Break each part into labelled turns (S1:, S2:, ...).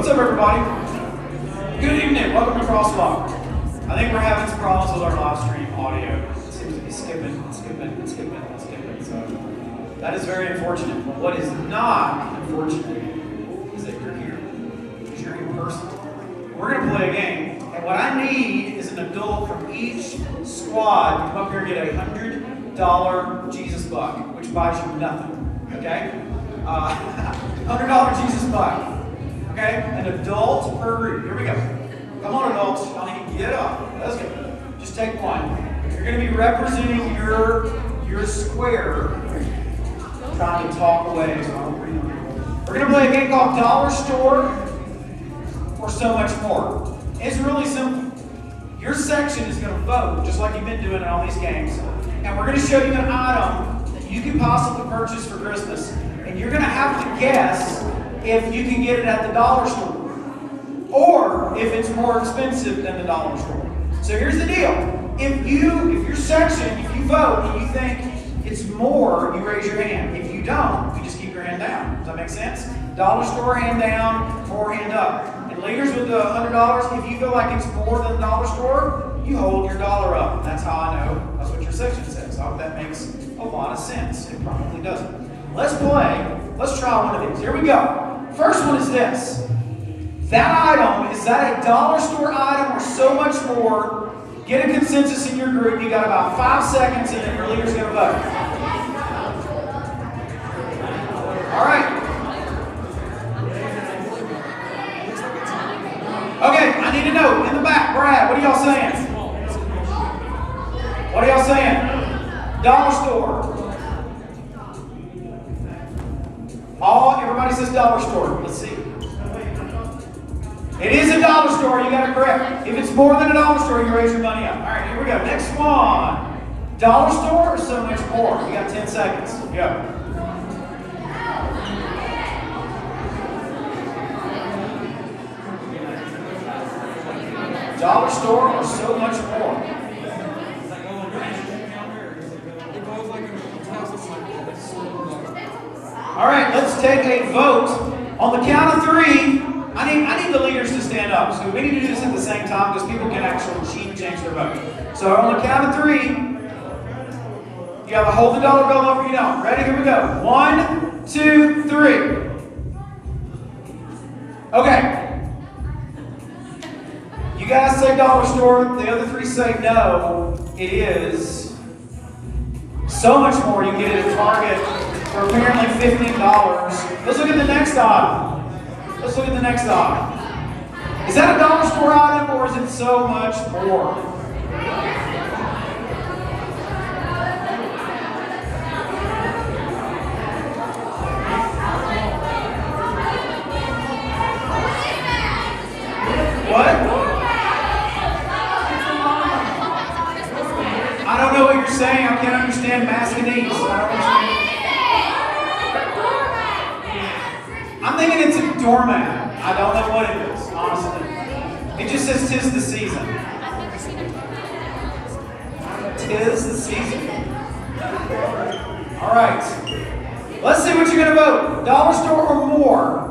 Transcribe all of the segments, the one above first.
S1: What's up, everybody? Good evening. Welcome to Crosswalk. I think we're having some problems with our live stream audio. It seems to be skipping. So that is very unfortunate. But what is not unfortunate is that you're here. Because you're in person. We're going to play a game. And what I need is an adult from each squad to come up here and get $100 Jesus buck, which buys you nothing. Okay? $100 Jesus buck. Okay? An adult per group. Here we go. Come on, adults. Y'all need to get up. Let's go. Just take one. You're going to be representing your square. I'm trying to talk away, so I don't read them. We're going to play a game called Dollar Store or So Much More. It's really simple. Your section is going to vote, just like you've been doing in all these games. And we're going to show you an item that you can possibly purchase for Christmas. And you're going to have to guess if you can get it at the dollar store. Or if it's more expensive than the dollar store. So here's the deal. If your section, if you vote and you think it's more, you raise your hand. If you don't, you just keep your hand down. Does that make sense? Dollar store, hand down, more, hand up. And leaders with the $100, if you feel like it's more than the dollar store, you hold your dollar up. And that's how I know that's what your section says. I hope that makes a lot of sense. It probably doesn't. Let's play. Let's try one of these. Here we go. First one is this. That item, is that a dollar store item or so much more? Get a consensus in your group. You got about 5 seconds and then your leader's going to vote. All right. Okay, I need to know. In the back, Brad, what are y'all saying? What are y'all saying? Dollar store. Everybody says dollar store. Let's see. It is a dollar store. You got it correct. If it's more than a dollar store, you raise your money up. All right, here we go. Next one. Dollar store or so much more? You got 10 seconds. Go. Dollar store or so much more? All right, let's take a vote. On the count of 3, I need the leaders to stand up. So we need to do this at the same time because people can actually cheat and change their vote. So on the count of 3, you have to hold the dollar bill over, you don't. Ready? Here we go. 1, 2, 3. Okay. You guys say dollar store. The other 3 say no. It is so much more. You get it at Target for apparently $15. Let's look at the next item. Let's look at the next item. Is that a dollar store item or is it so much more? What? I don't know what you're saying. I can't understand Mascanese. I'm thinking it's a doormat. I don't know what it is, honestly. It just says 'tis the season. 'Tis the season. All right. Let's see what you're going to vote. Dollar store or more?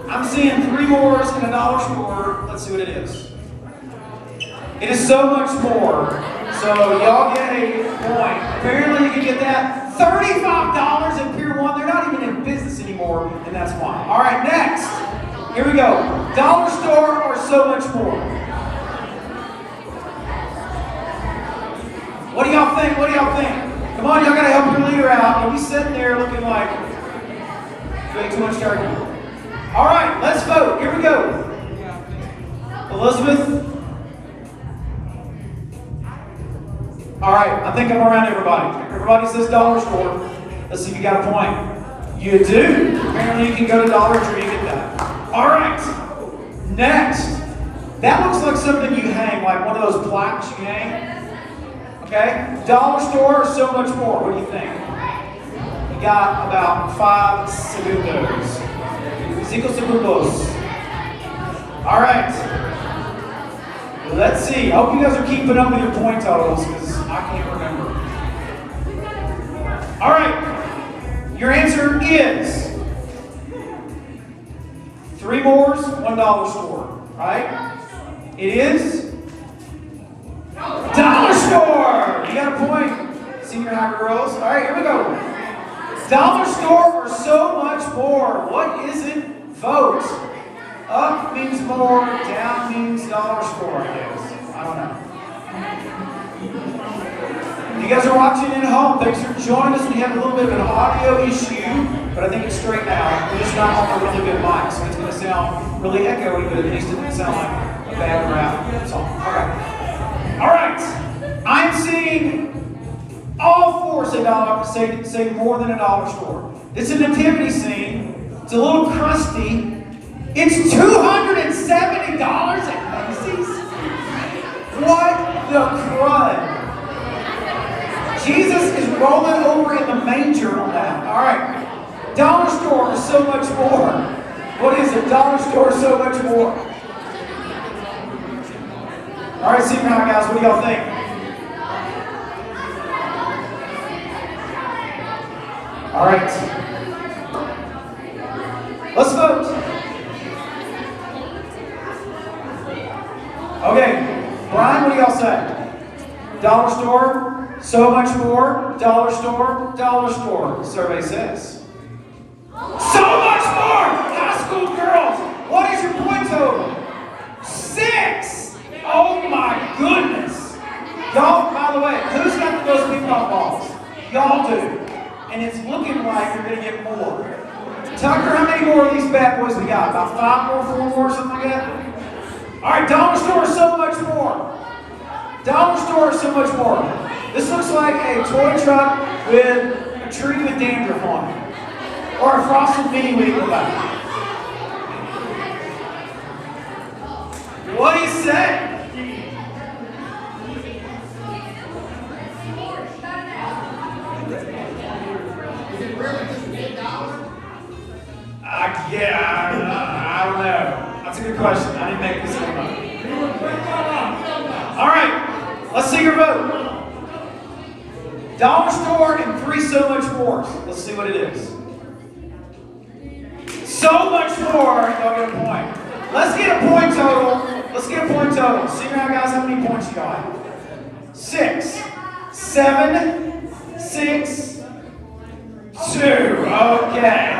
S1: I'm seeing 3 mores in a dollar store. Let's see what it is. It is so much more. So y'all get a point. Apparently you can get that $35 at Pier 1. They're not even in business anymore, and that's why. All right, next. Here we go. Dollar store or so much more? What do y'all think? What do y'all think? Come on, y'all got to help your leader out. Don't be sitting there looking like you ate too much turkey. All right, let's vote. Here we go. Elizabeth. All right, I think I'm around everybody. Everybody says dollar store. Let's see if you got a point. You do. Apparently you can go to Dollar Tree and get that. All right, next. That looks like something you hang, like one of those plaques you hang. Okay, dollar store or so much more. What do you think? You got about 5 segundos. 5 segundos. All right. Let's see. I hope you guys are keeping up with your point totals because I can't remember. All right. Your answer is 3 more's $1 store, right? It is dollar store. You got a point, senior high girls. All right, here we go. Dollar store or so much more. What is it? Vote. Up means more, down means dollar store, I guess. I don't know. You guys are watching at home. Thanks for joining us. We have a little bit of an audio issue, but I think it's straight now. We're just not on a really good mic, so it's going to sound really echoey, but at least it doesn't sound like a bad rap song. All right. I'm seeing all 4 say more than a dollar store. It's a nativity scene. It's a little crusty. It's $270 at Macy's. What the crud? Jesus is rolling over in the manger on that. All right. Dollar store is so much more. What is it? Dollar store is so much more. All right, senior high guys, what do y'all think? All right. Let's vote. Okay, Brian, what do y'all say? Dollar store, so much more. Dollar store, dollar store. The survey says. So much more! High school girls, what is your point total? 6! Oh my goodness! Y'all, by the way, who's got those ping pong balls? Y'all do. And it's looking like you're going to get more. Tucker, how many more of these bad boys we got? About 5 more, 4 more, something like that? All right, dollar store is so much more. Dollar store is so much more. This looks like a toy truck with a tree with dandruff on it. Or a frosted mini wheel in the back. What do you say? I don't know. That's a good question. I didn't make this one up. All right, let's see your vote. Dollar store and 3 so much more. Let's see what it is. So much more. Y'all get a point. Let's get a point total. Let's get a point total. Senior high guys, how many points you got? 6, 7, 6, 2. Okay.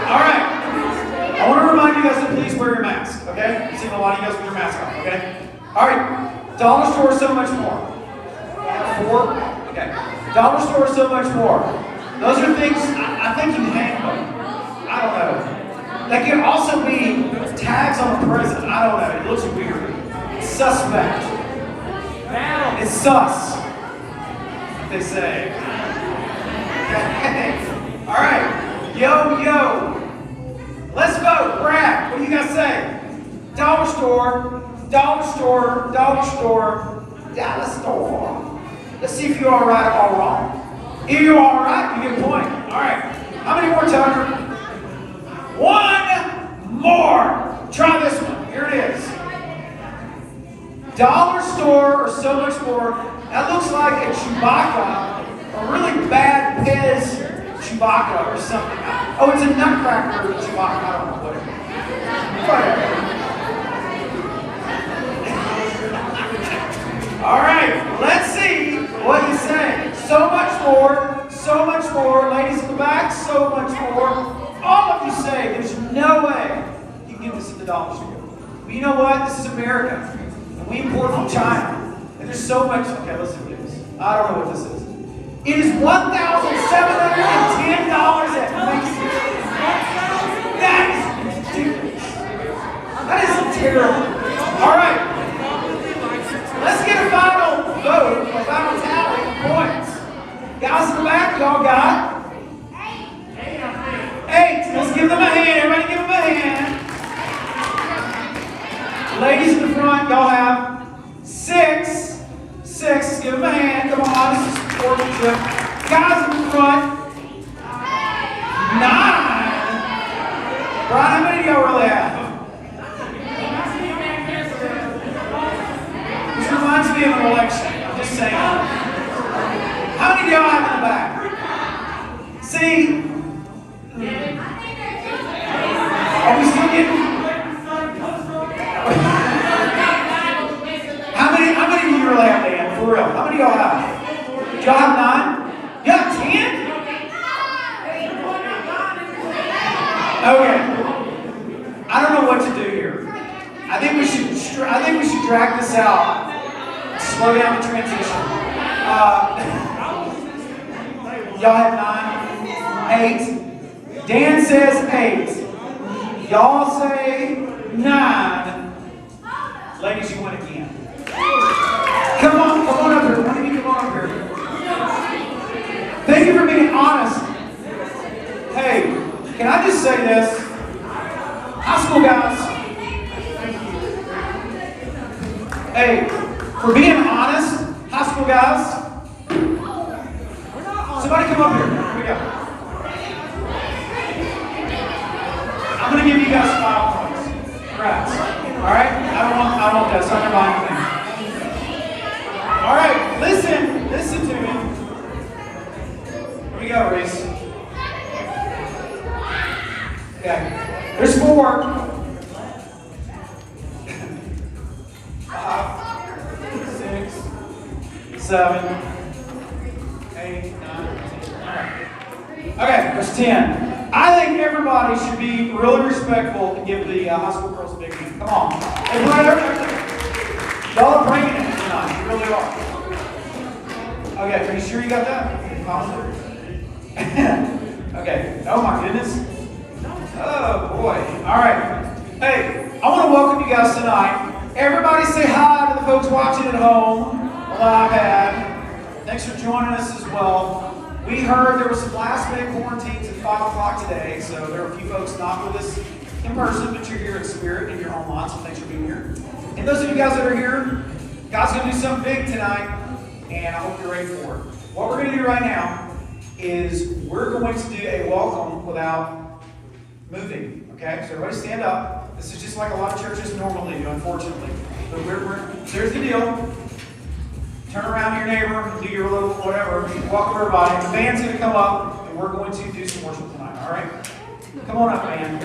S1: All right. I want to remind you guys to please wear your mask, okay? I've seen a lot of you guys with your mask on, okay? All right. Dollar store is so much more. 4? Okay. Dollar store is so much more. Those are things, I think you hang them. I don't know. That can also be tags on a present. I don't know. It looks weird. It's suspect. It's sus. They say. Okay. All right. Yo. Let's vote. Brad, what do you guys say? Dollar store, dollar store, dollar store, dollar store. Let's see if you're all right or all wrong. If you're all right, you get a point. All right. How many more, Tucker? 1 more. Try this one. Here it is. Dollar store or so much more. That looks like a Chewbacca, a really bad Pez Chewbacca or something. Oh, it's a Nutcracker Chewbacca. I don't know. Whatever. All right. Let's see what you say. So much more. So much more. Ladies in the back, so much more. All of you say there's no way you can get this at the dollar store. But you know what? This is America. And we import from China. And there's so much. Okay, let's see what it is. I don't know what this is. It is $1,710 at Macy's. That is ridiculous. That is terrible. All right. Let's get a final vote, a final tally of points. Guys in the back, y'all got 8. Let's give them a hand. Everybody give them a hand. Ladies in the front, y'all have 6. Let's give them a hand. Come on, this is sportsmanship. Guys in the front, 9. Brian, how many do y'all really have? This reminds me of an election. I'm just saying. How many do y'all have in the back? See, Are we still getting? How many of you really have Dan? For real? How many of y'all have? Do y'all have 9? You have 10? Okay. I don't know what to do here. I think we should drag this out. Slow down the transition. Y'all have 9? 8? Dan says 8. Y'all say 9. Ladies, you win again. Come on up here. One of you come on up here. Thank you for being honest. Hey, can I just say this? High school guys. Hey, for being honest, high school guys. Somebody come up here. Here we go. I'm going to give you guys 5 points. Congrats. All right? I don't want that. It's not your mind thing. All right. Listen to me. Here we go, Reese. Okay. There's 4. 5, 6, 7, 8, 9, 10. All right. Okay, there's 10. I think everybody should be really respectful and give the high school girls a big hand. Come on. Y'all are bringing it tonight. You really are. Okay, are you sure you got that? Okay. Oh my goodness. Oh boy. All right. Hey, I want to welcome you guys tonight. Everybody say hi to the folks watching at home on the iPad. Thanks for joining us as well. We heard there were some last-minute quarantines at 5 o'clock today, so there are a few folks not with us in person, but you're here in spirit and you're online, so thanks for being here. And those of you guys that are here, God's going to do something big tonight, and I hope you're ready for it. What we're going to do right now is we're going to do a welcome without moving, okay? So everybody stand up. This is just like a lot of churches normally do, unfortunately. But here's the deal. Turn around to your neighbor and do your little whatever. Welcome everybody. The band's going to come up and we're going to do some worship tonight. All right? Come on up, band.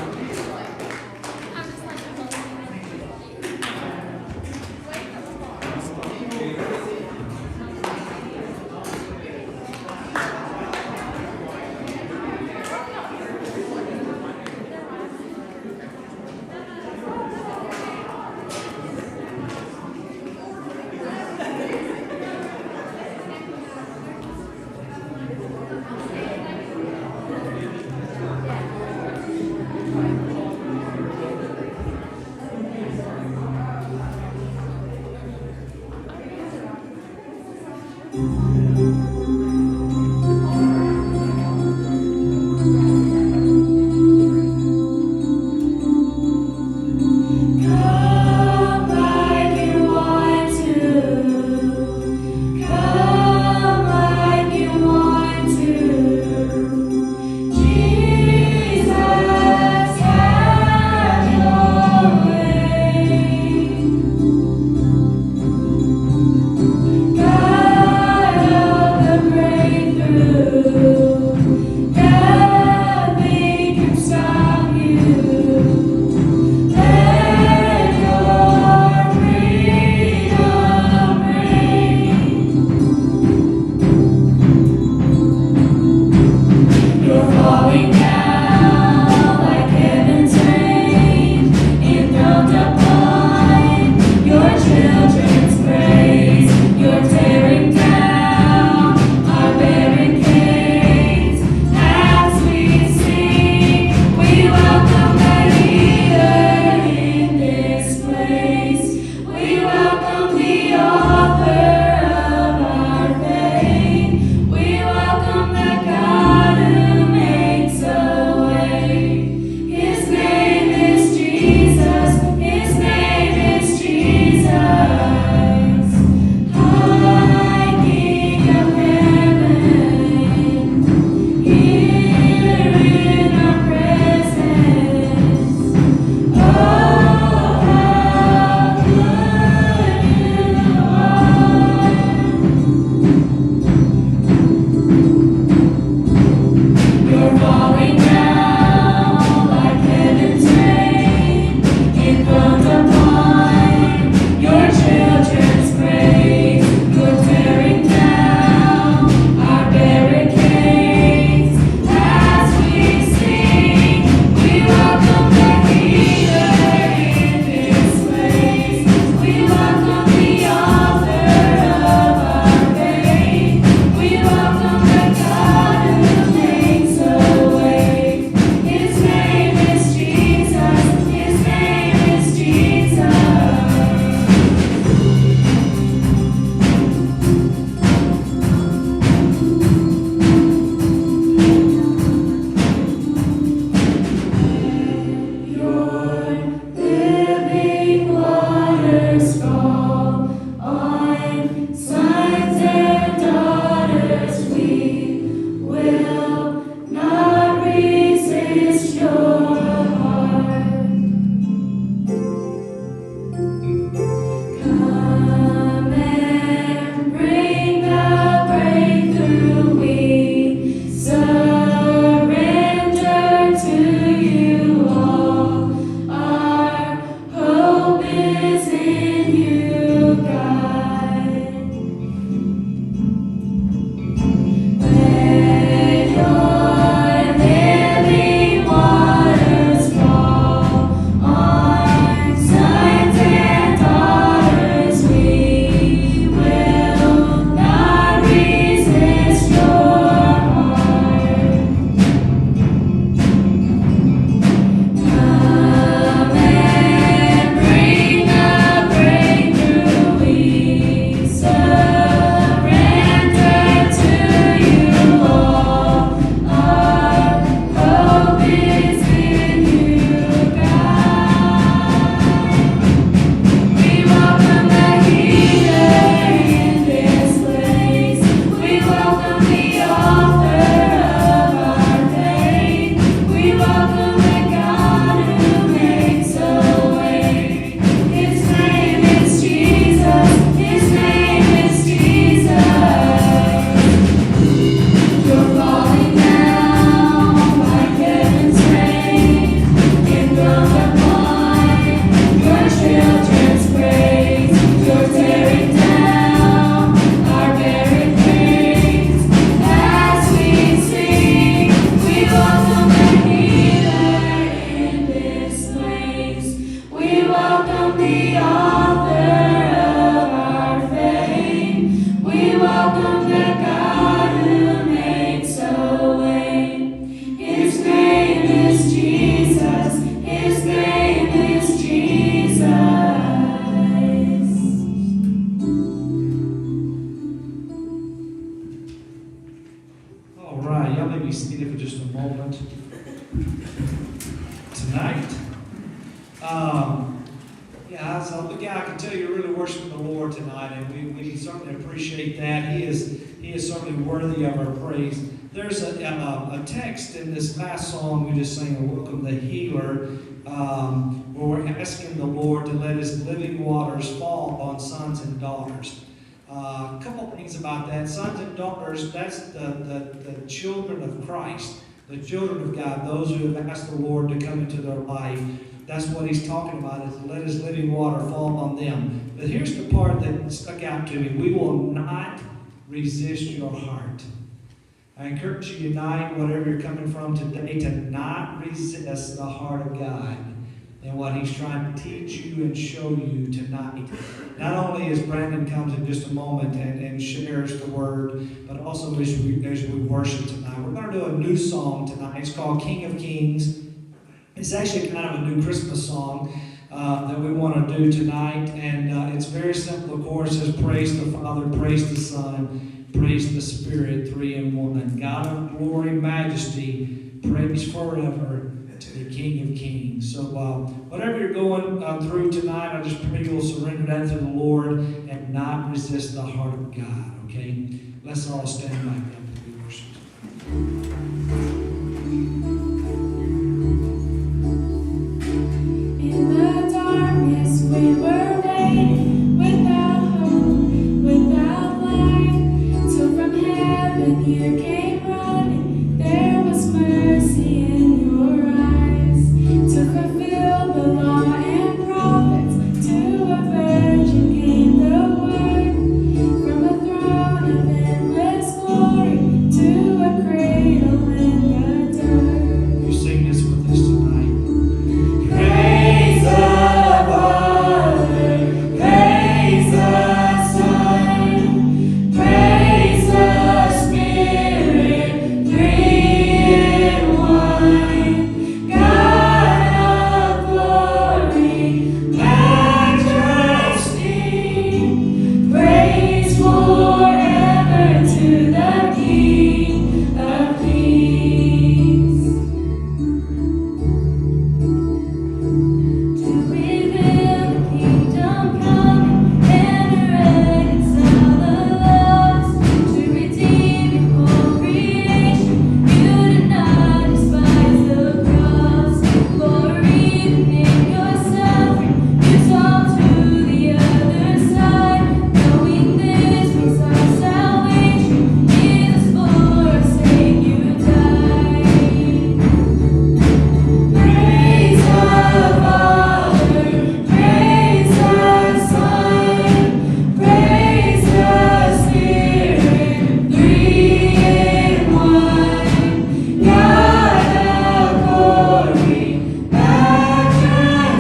S2: seated for just a moment. Tonight, I can tell you're really worshiping the Lord tonight, and we certainly appreciate that. He is certainly worthy of our praise. There's a text in this last song we just sang, Welcome the Healer, where we're asking the Lord to let His living waters fall on sons and daughters. A couple things about that. Sons and daughters, that's the children of Christ, the children of God, those who have asked the Lord to come into their life. That's what He's talking about, is to let His living water fall on them. But here's the part that stuck out to me. We will not resist your heart. I encourage you tonight, whatever you're coming from today, to not resist the heart of God and what He's trying to teach you and show you tonight. Not only as Brandon comes in just a moment and shares the word, but also as we worship tonight. We're going to do a new song tonight. It's called King of Kings. It's actually kind of a new Christmas song that we want to do tonight. And it's very simple. Of course, it says, praise the Father, praise the Son, praise the Spirit, 3 in 1. God of glory and majesty, praise forever to the King of Kings. So whatever you're going through tonight, I just pray you'll surrender that to the Lord and not resist the heart of God, okay? Let's all stand back up and be worshiped.
S3: In the darkness we were waiting, without hope, without light, till from heaven you came running. There was mercy in your eyes to fulfill the law and prophets. To a virgin came the word, from a throne of endless glory to a cradle in the dirt.
S2: You sing this with us tonight.
S3: Praise the Father, praise the Son, praise the Spirit, 3 in 1. God of glory, majesty, praise forever to the King of Kings. To reveal the kingdom come and reconcile the lost, to redeem your whole creation, you did not despise the cross. Glory in your suffering, you saw to the other side, knowing this was our salvation. Jesus, for our sake you died. Praise the Father, praise the Son, praise the Spirit, 3 in 1. God of glory, majesty,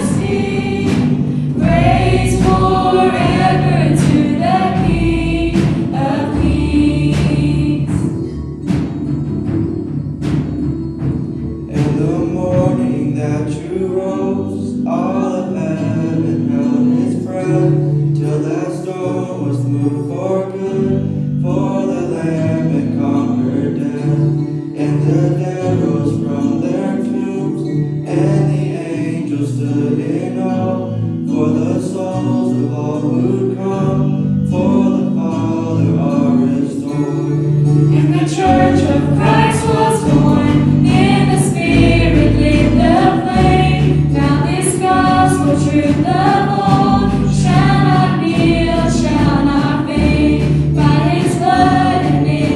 S3: praise forever to the King of Kings.
S4: In the morning that you rose, all of heaven held its breath, till that storm was moved for good, for the Lamb had conquered death. And the dead rose from their tombs, and the angels stood in awe, for the souls of all who come, for the Father are restored.
S3: And the Church of Christ was born, in the Spirit lit the flame. Now this gospel truth of old shall not kneel, shall not fade. By His blood and in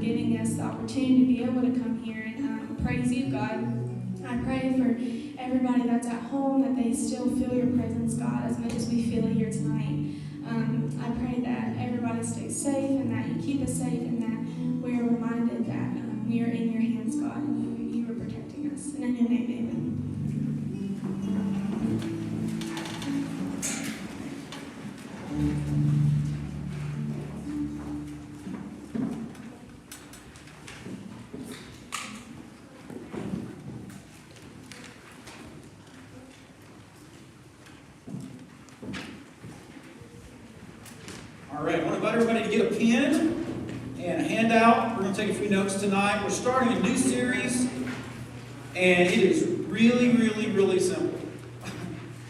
S3: giving us the opportunity to be able to come here and praise you, God. I pray for everybody that's at home that they still feel your presence, God, as much as we feel it here tonight. I pray that everybody stays safe and that you keep us safe and that we are reminded that we are in your hands, God, and you are protecting us. And in your name, amen.
S1: All right, I want to invite everybody to get a pen and a handout. We're going to take a few notes tonight. We're starting a new series, and it is really simple,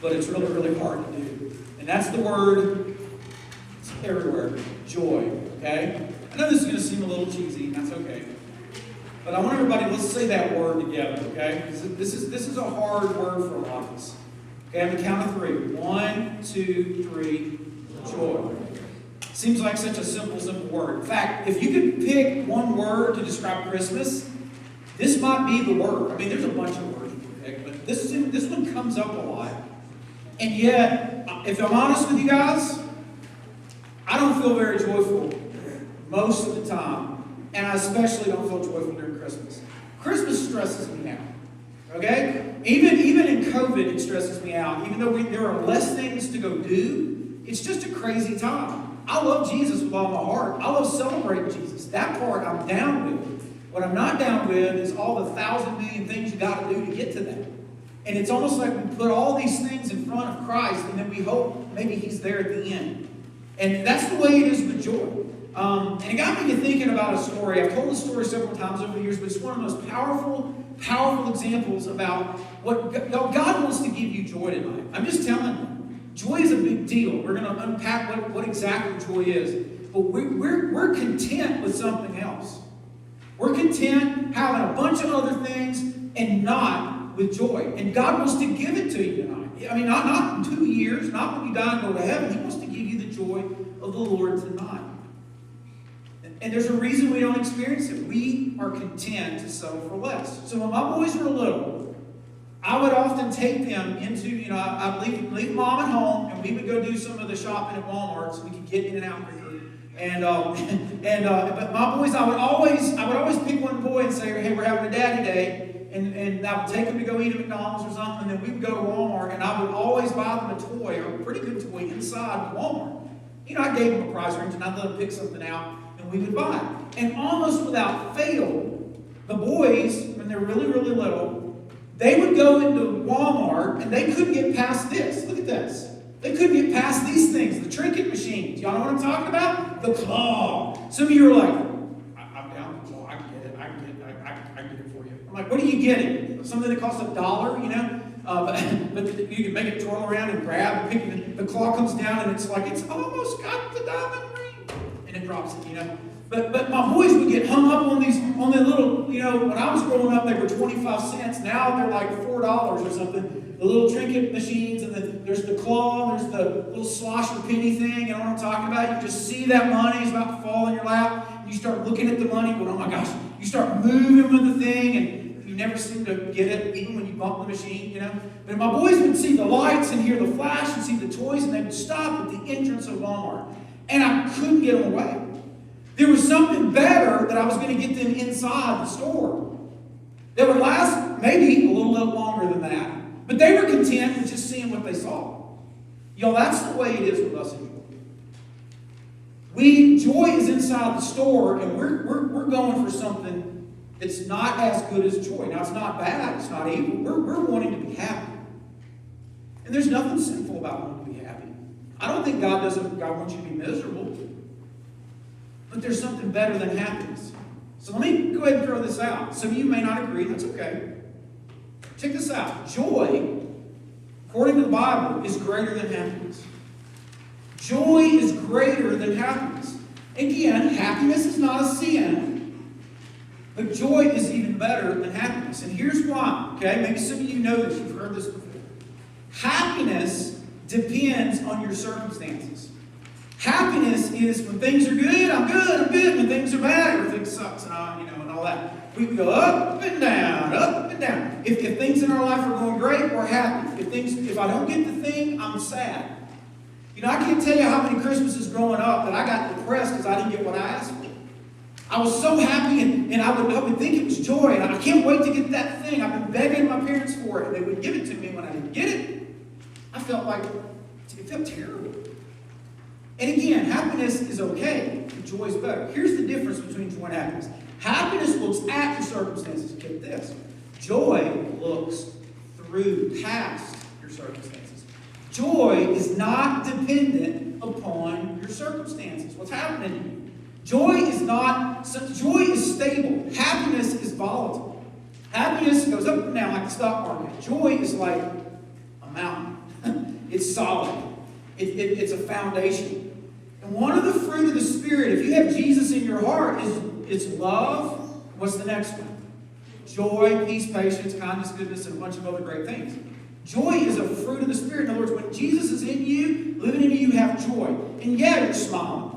S1: but it's really hard to do. And that's the word, it's everywhere, joy, okay? I know this is going to seem a little cheesy, and that's okay. But I want everybody, let's say that word together, okay? This is a hard word for a lot of us. Okay, I'm going to count to 3. 1, 2, 3, joy. Seems like such a simple word. In fact, if you could pick one word to describe Christmas, this might be the word. I mean, there's a bunch of words you can pick, but this one comes up a lot. And yet, if I'm honest with you guys, I don't feel very joyful most of the time. And I especially don't feel joyful during Christmas. Christmas stresses me out. Okay? Even in COVID, it stresses me out. Even though there are less things to go do, it's just a crazy time. I love Jesus with all my heart. I love celebrating Jesus. That part I'm down with. What I'm not down with is all the 1,000 million things you got to do to get to that. And it's almost like we put all these things in front of Christ, and then we hope maybe He's there at the end. And that's the way it is with joy. And it got me to thinking about a story. I've told this story several times over the years, but it's one of the most powerful examples about what God wants to give you joy tonight. I'm just telling you. Joy is a big deal. We're going to unpack what exactly joy is. But we're content with something else. We're content having a bunch of other things and not with joy. And God wants to give it to you tonight. I mean, not in 2 years, not when you die and go to heaven. He wants to give you the joy of the Lord tonight. And there's a reason we don't experience it. We are content to settle for less. So when my boys were little, I would often take them into, I'd leave mom at home, and we would go do some of the shopping at Walmart so we could get in and out quicker. But my boys, I would always pick one boy and say, hey, we're having a daddy day, and I would take them to go eat at McDonald's or something, and then we would go to Walmart, and I would always buy them a toy, or a pretty good toy, inside Walmart. I gave them a price range, and I'd let them pick something out, and we would buy it. And almost without fail, the boys, when they're really little, they would go into Walmart, and they couldn't get past this. Look at this. They couldn't get past these things, the trinket machines. Y'all know what I'm talking about? The claw. Some of you are like, I'm down with the claw. I can get it. I can get it for you. I'm like, what are you getting? Something that costs $1, but you can make it twirl around and grab and pick it. The claw comes down, and it's like, it's almost got the diamond ring. And it drops it, But my boys would get hung up on the little, when I was growing up, they were 25 cents. Now they're like $4 or something. The little trinket machines, and then there's the claw, there's the little slosh or penny thing. You know what I'm talking about? You just see that money is about to fall in your lap. And you start looking at the money, going, oh my gosh. You start moving with the thing, and you never seem to get it, even when you bump the machine, But my boys would see the lights and hear the flash and see the toys, and they would stop at the entrance of Walmart. And I couldn't get them away. There was something better that I was going to get them inside the store that would last maybe a little longer than that. But they were content with just seeing what they saw. Y'all, that's the way it is with us in joy. Joy is inside the store, and we're going for something that's not as good as joy. Now, it's not bad. It's not evil. We're wanting to be happy. And there's nothing sinful about wanting to be happy. I don't think God wants you to be miserable. But there's something better than happiness. So let me go ahead and throw this out. Some of you may not agree. That's okay. Check this out. Joy, according to the Bible, is greater than happiness. Joy is greater than happiness. Again, happiness is not a sin, but joy is even better than happiness. And here's why. Okay, maybe some of you know this. You've heard this before. Happiness depends on your circumstances. Happiness is when things are good, I'm good. When things are bad, everything sucks. sucks, and and all that. We go up and down, up and down. If things in our life are going great, we're happy. If I don't get the thing, I'm sad. I can't tell you how many Christmases growing up that I got depressed because I didn't get what I asked for. I was so happy, and I would think it was joy, and I can't wait to get that thing. I've been begging my parents for it, and they would give it to me. When I didn't get it, I felt terrible. And again, happiness is okay, but joy is better. Here's the difference between joy and happiness. Happiness looks at your circumstances. Get this. Joy looks through, past your circumstances. Joy is not dependent upon your circumstances. What's happening to you? Joy is stable. Happiness is volatile. Happiness goes up and down like the stock market. Joy is like a mountain. It's solid. It's a foundation. And one of the fruit of the Spirit, if you have Jesus in your heart, is love. What's the next one? Joy, peace, patience, kindness, goodness, and a bunch of other great things. Joy is a fruit of the Spirit. In other words, when Jesus is in you, living in you, you have joy. And yeah, you're smiling.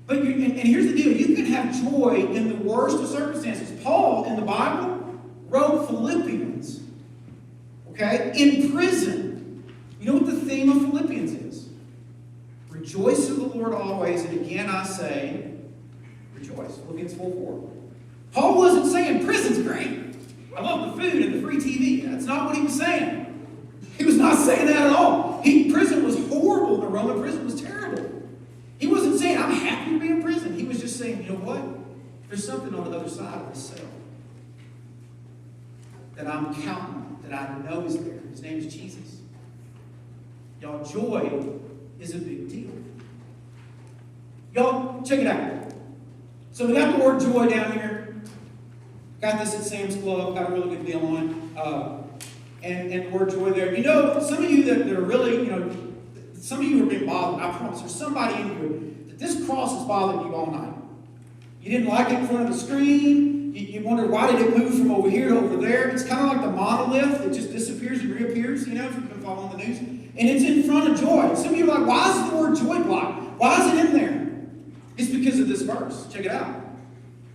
S1: But and here's the deal. You can have joy in the worst of circumstances. Paul, in the Bible, wrote Philippians. Okay? In prison. You know what the theme of Philippians is? Rejoice in the Lord always. And again I say, rejoice. Philippians 4:4. Paul wasn't saying prison's great. I love the food and the free TV. That's not what he was saying. He was not saying that at all. Prison was horrible. The Roman prison was terrible. He wasn't saying, I'm happy to be in prison. He was just saying, you know what? There's something on the other side of this cell that I'm counting on, that I know is there. His name is Jesus. Y'all, joy is a big deal. Y'all, check it out. So we got the word joy down here. Got this at Sam's Club. Got a really good deal on it. And the word joy there. Some of you that are really, some of you are being bothered. I promise there's somebody in here that this cross has bothered you all night. You didn't like it in front of the screen. You wonder, why did it move from over here to over there? It's kind of like the monolith that just disappears and reappears, if you've been following the news. And it's in front of joy. Some of you are like, why is the word joy blocked? Why is it in there? It's because of this verse. Check it out.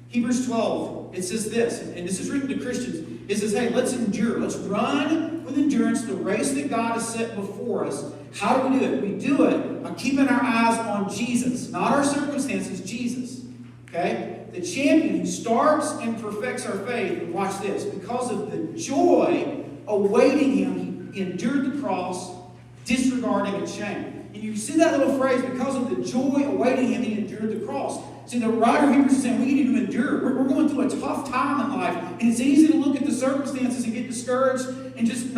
S1: Hebrews 12, it says this, and this is written to Christians. It says, hey, let's endure. Let's run with endurance the race that God has set before us. How do we do it? We do it by keeping our eyes on Jesus. Not our circumstances, Jesus. Okay? The champion who starts and perfects our faith. And watch this. Because of the joy awaiting him, he endured the cross, disregarding its shame. And you see that little phrase, because of the joy awaiting him, he endured the cross. See, the writer of Hebrews is saying we need to endure. We're going through a tough time in life, and it's easy to look at the circumstances and get discouraged and just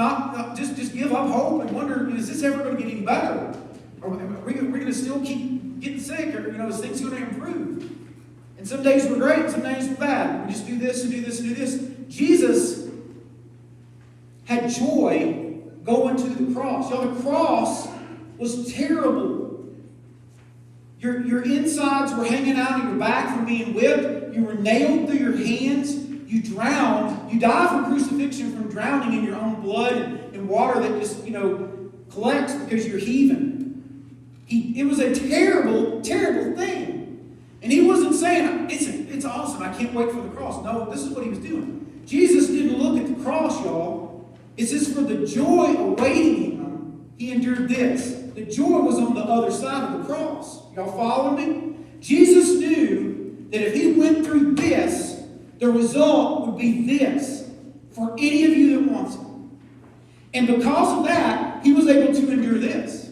S1: just give up hope and wonder, is this ever going to get any better? Or are we going to still keep getting sick? Or is things going to improve? And some days we're great, some days we're bad. We just do this and do this and do this. Jesus had joy going to the cross. Y'all, the cross was terrible. Your insides were hanging out of your back from being whipped. You were nailed through your hands. You drowned. You die from crucifixion, from drowning in your own blood and water that just, collects because you're heaving. It was a terrible, terrible thing. And he wasn't saying, it's awesome, I can't wait for the cross. No, this is what he was doing. Jesus didn't look at the cross, y'all. It says, for the joy awaiting him, he endured this. The joy was on the other side of the cross. Y'all follow me? Jesus knew that if he went through this, the result would be this for any of you that wants it. And because of that, he was able to endure this.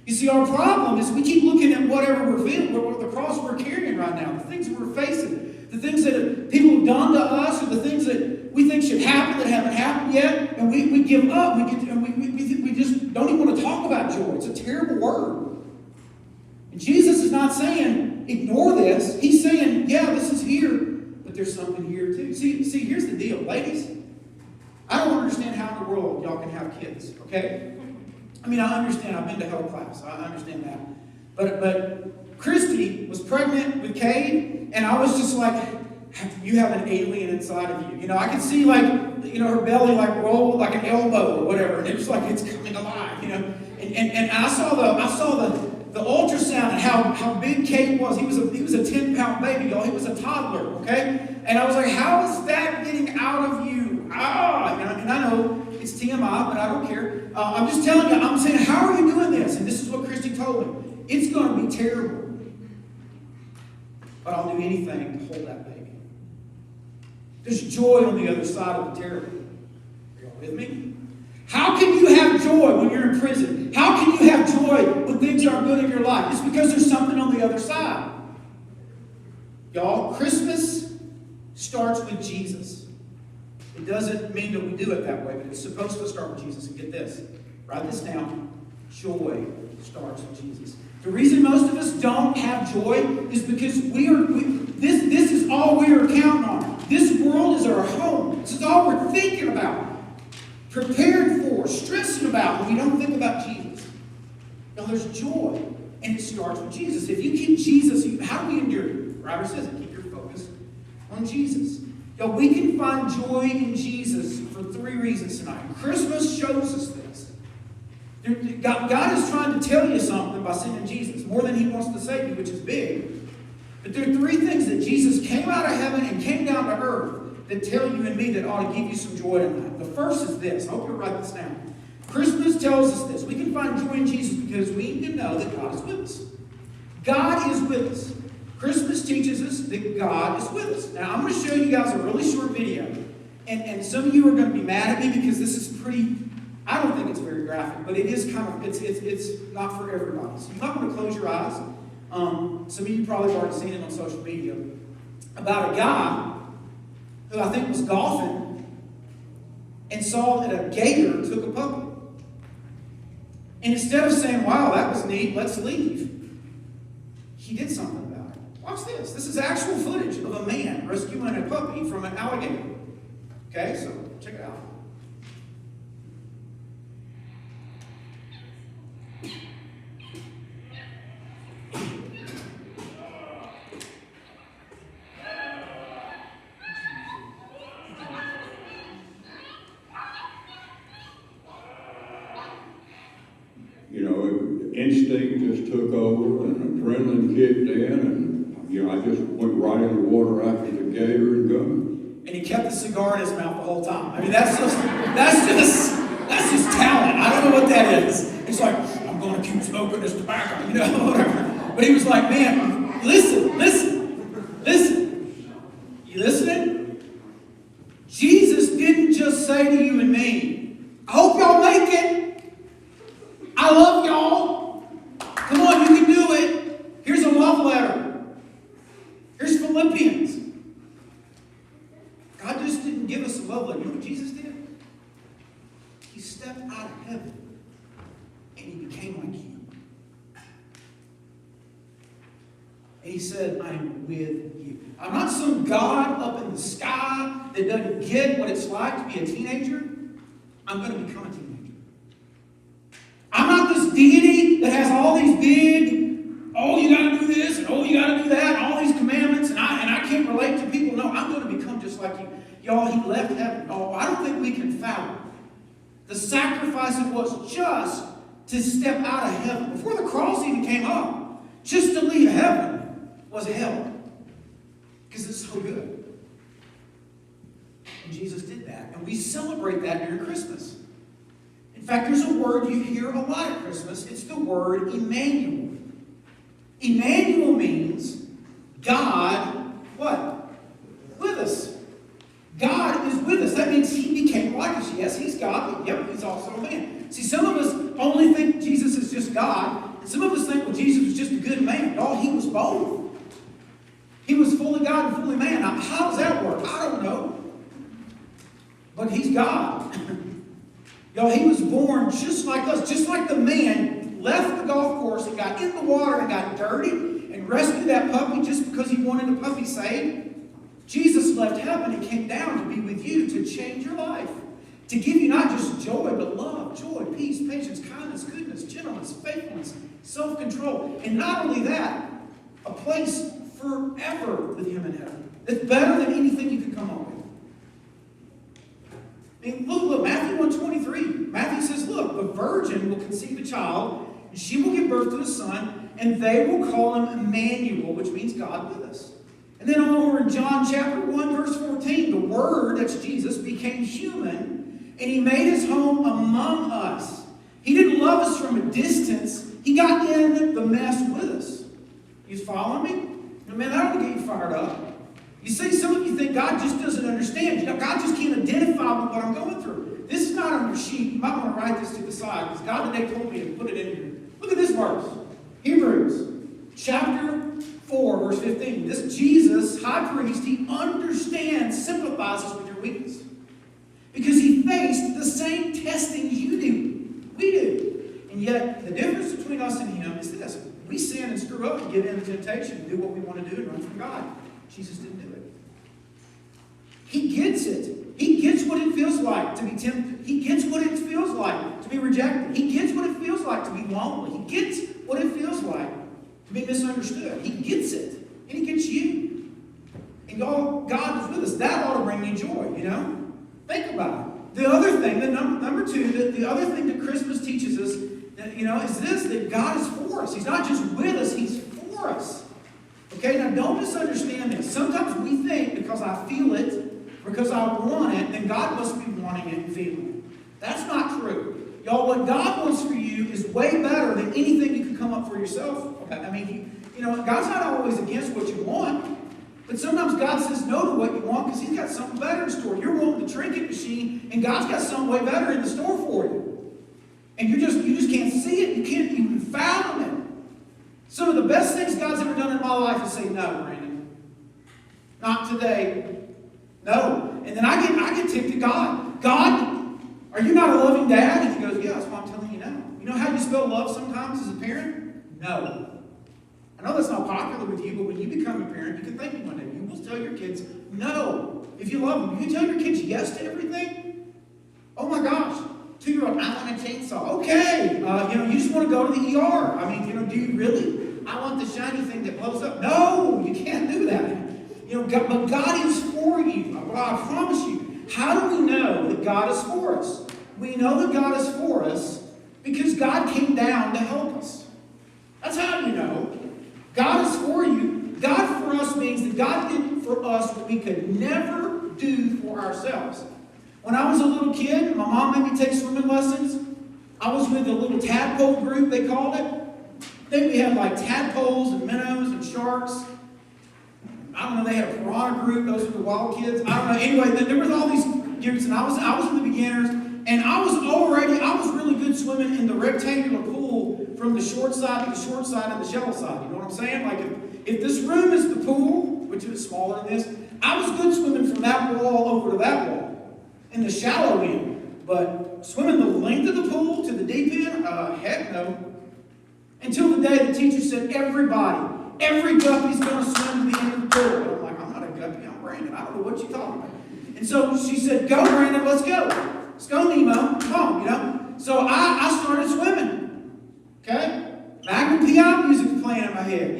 S1: You see, our problem is we keep looking at whatever we're feeling, the cross we're carrying right now, the things that we're facing, the things that people have done to us, or the things that we think should happen that haven't happened yet, and we give up. We just don't even want to talk about joy. It's a terrible word. And Jesus is not saying, ignore this. He's saying, yeah, this is here, but there's something here too. See, here's the deal, ladies. I don't understand how in the world y'all can have kids, okay? I mean, I understand. I've been to health class. I understand that. But Christy was pregnant with Cade, and I was just like, you have an alien inside of you. I could see her belly roll like an elbow or whatever, and it was like it's coming alive, And I saw the ultrasound and how big Kate was. He was a 10-pound baby, y'all. He was a toddler, okay? And I was like, how is that getting out of you? And I know it's TMI, but I don't care. I'm just telling you, I'm saying, how are you doing this? And this is what Christy told me. It's going to be terrible. But I'll do anything to hold that baby. There's joy on the other side of the terrible. Are y'all with me? How can you have joy when you're in prison? How can you have joy when things aren't good in your life? It's because there's something on the other side. Y'all, Christmas starts with Jesus. It doesn't mean that we do it that way, but it's supposed to start with Jesus. And get this. Write this down. Joy starts with Jesus. The reason most of us don't have joy is because this is all we are counting on. This world is our home. This is all we're thinking about, prepared for, stressing about when we don't think about Jesus. Now there's joy, and it starts with Jesus. If you keep Jesus, how do we endure? The writer says it, keep your focus on Jesus. Now we can find joy in Jesus for 3 reasons tonight. Christmas shows us this. God is trying to tell you something by sending Jesus, more than he wants to save you, which is big. But there are 3 things that Jesus came out of heaven and came down to earth that tell you and me that ought to give you some joy tonight. The first is this. I hope you'll write this down. Christmas tells us this. We can find joy in Jesus because we need to know that God is with us. God is with us. Christmas teaches us that God is with us. Now, I'm going to show you guys a really short video. And some of you are going to be mad at me because this is pretty, I don't think it's very graphic, but it is kind of, it's not for everybody. So you might want to close your eyes. Some of you probably have already seen it on social media. About a guy who I think was golfing and saw that a gator took a puppy. And instead of saying, wow, that was neat, let's leave, he did something about it. Watch this. This is actual footage of a man rescuing a puppy from an alligator. Okay, so check it out.
S5: Instinct just took over and adrenaline kicked in, and I just went right in the water after the gator and gone.
S1: And he kept the cigar in his mouth the whole time. I mean, that's just talent. I don't know what that is. It's like, I'm going to keep smoking this tobacco, whatever. But he was like, man, listen. You listening? Jesus didn't just say to you and me, I hope y'all make it. I love y'all. Come on, you can do it. Here's a love letter. Here's Philippians. God just didn't give us a love letter. You know what Jesus did? He stepped out of heaven and he became like you. And he said, I'm with you. I'm not some God up in the sky that doesn't get what it's like to be a teenager. I'm going to become a teenager. I'm not this deity that has all these big, oh, you got to do this, and oh, you got to do that, and all these commandments, and I can't relate to people. No, I'm going to become just like you. Y'all, he left heaven. Oh, I don't think we can fathom the sacrifice it was just to step out of heaven. Before the cross even came up, just to leave heaven was hell. Because it's so good. And Jesus did that. And we celebrate that during Christmas. In fact, there's a word you hear a lot at Christmas. It's the word Emmanuel. Emmanuel means God, what? With us. God is with us. That means he became like us. Yes, he's God, but yep, he's also a man. See, some of us only think Jesus is just God, and some of us think, well, Jesus was just a good man. No, he was both. He was fully God and fully man. Now, how does that work? I don't know. But he's God. Y'all, he was born just like us, just like the man left the golf course and got in the water and got dirty and rescued that puppy just because he wanted the puppy saved. Jesus left heaven and came down to be with you to change your life, to give you not just joy, but love, joy, peace, patience, kindness, goodness, gentleness, faithfulness, self-control. And not only that, a place forever with him in heaven. It's better than anything you could come up with. I mean, look, Matthew 1:23. Matthew says, look, the virgin will conceive a child, and she will give birth to a son, and they will call him Emmanuel, which means God with us. And then over in John chapter 1, verse 14, the Word, that's Jesus, became human, and he made his home among us. He didn't love us from a distance. He got in the mess with us. You following me? Man, that'll get you fired up. You see, some of you think God just doesn't understand. God just can't identify with what I'm going through. This is not on your sheet. You might want to write this to the side, because God today told me to put it in here. Look at this verse. Hebrews chapter 4, verse 15. This Jesus, high priest, he understands, sympathizes with your weakness. Because he faced the same testing you do. We do. And yet, the difference between us and him is this. We sin and screw up and give in to temptation and do what we want to do and run from God. Jesus didn't do it. He gets it. He gets what it feels like to be tempted. He gets what it feels like to be rejected. He gets what it feels like to be lonely. He gets what it feels like to be misunderstood. He gets it. And he gets you. And God is with us. That ought to bring you joy, you know? Think about it. The other thing, number two, the other thing that Christmas teaches us, is this, that God is for us. He's not just with us, he's for us. Okay, now don't misunderstand this. Sometimes we think because I feel it, because I want it, then God must be wanting it and feeling it. That's not true. Y'all, what God wants for you is way better than anything you can come up for yourself. I mean, God's not always against what you want. But sometimes God says no to what you want because he's got something better in store. You're wanting the trinket machine, and God's got something way better in the store for you. And you just can't see it. You can't even fathom it. Some of the best things God's ever done in my life is say, no, Brandon. Not today. No. And then I get ticked at God. God, are you not a loving dad? And he goes, yeah, that's why I'm telling you no. You know how you spell love sometimes as a parent? No. I know that's not popular with you, but when you become a parent, you can thank me one day. You will tell your kids no. If you love them, you can tell your kids yes to everything. Oh my gosh. 2-year-old, I want a chainsaw. Okay. You just want to go to the ER. I mean, do you really? I want the shiny thing that blows up. No, you can't do that. But God is for you. I promise you. How do we know that God is for us? We know that God is for us because God came down to help us. That's how you know. God is for you. God for us means that God did for us what we could never do for ourselves. When I was a little kid, my mom made me take swimming lessons. I was with a little tadpole group, they called it. I think we had like tadpoles and minnows and sharks. I don't know, they had a piranha group. Those were the wild kids. I don't know. Anyway, there was all these groups, and I was in the beginners, and I was really good swimming in the rectangular pool from the short side to the short side and the shallow side. You know what I'm saying? Like if this room is the pool, which is smaller than this, I was good swimming from that wall over to that wall in the shallow end. But swimming the length of the pool to the deep end, heck no. Until the day the teacher said, every guppy's going to swim to the end of the pool. And I'm like, I'm not a guppy, I'm Brandon. I don't know what you're talking about. And so she said, go, Brandon, let's go. Let's go, Nemo. Come on, So I started swimming. Okay? Magnum PI music playing in my head,